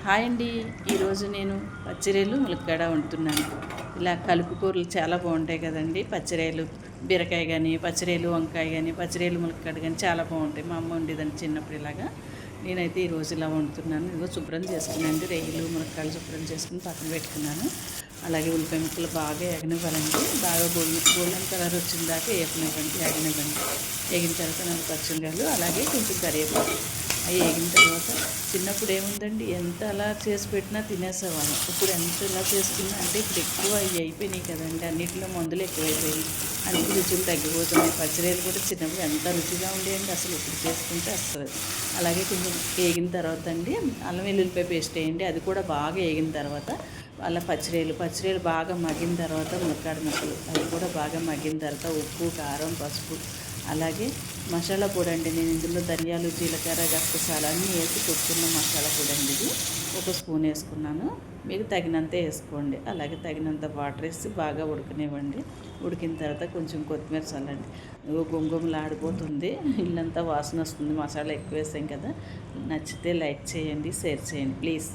Hi అండి. ఈరోజు నేను పచ్చిరేలు ములక్కాడ వండుతున్నాను. ఇలా కలుపు కూరలు చాలా బాగుంటాయి కదండి. పచ్చిరేలు బీరకాయ కానీ, పచ్చిరేలు వంకాయ కానీ, పచ్చిరేలు ములక్కాడ కానీ చాలా బాగుంటాయి. మా అమ్మ వండేదని చిన్నప్పుడు ఇలాగా. నేనైతే ఈరోజు ఇలా వండుతున్నాను. ఇదిగో శుభ్రం చేసుకున్నాను. రేగులు ములక్కాయలు శుభ్రం చేసుకుని పక్కన పెట్టుకున్నాను. అలాగే ఉల్లిపాయ ముక్కలు బాగా ఎగనివ్వాలండి. బాగా గోల్డెన్ కలర్ వచ్చిన దాకా ఎగనివ్వండి. ఎగిన తర్వాత 4 పచ్చిమిరపకాయలు, అలాగే కొంచెం కరివేపాకు. అవి వేగిన తర్వాత చిన్నప్పుడు ఏముందండి, ఎంత అలా చేసి పెట్టినా తినేసేవాళ్ళం. ఇప్పుడు ఎంత ఇలా చేసుకున్నా అంటే ఇప్పుడు ఎక్కువ అవి అయిపోయినాయి కదండి. అన్నింటిలో మందులు ఎక్కువైపోయి అన్ని రుచులు తగ్గిపోతున్నాయి. పచ్చిరేలు కూడా చిన్నప్పుడు ఎంత రుచిగా ఉండేయండి, అసలు ఇప్పుడు చేసుకుంటే అసలు. అలాగే కొంచెం వేగిన తర్వాత అండి అల్లం వెల్లుల్లిపాయ పేస్ట్ వేయండి. అది కూడా బాగా వేగిన తర్వాత అలా పచ్చిరేలు బాగా మగ్గిన తర్వాత ములక్కాడ ముక్కలు అవి కూడా బాగా మగ్గిన తర్వాత ఉప్పు, కారం, పసుపు, అలాగే మసాలా పొడి అండి. నేను ఇందులో ధనియాలు, జీలకర్ర, గసగసాలు అన్నీ వేసి కొట్టుకున్న మసాలా పొడి అండి. ఇది 1 స్పూన్ వేసుకున్నాను. మీకు తగినంత వేసుకోండి. అలాగే తగినంత వాటర్ వేసి బాగా ఉడకనివ్వండి. ఉడికిన తర్వాత కొంచెం కొత్తిమీర చల్లండి. గుమగుమలాడిపోతుంది, ఇల్లంతా వాసన వస్తుంది. మసాలా ఎక్కువ వేసాం కదా. నచ్చితే లైక్ చేయండి, షేర్ చేయండి ప్లీజ్.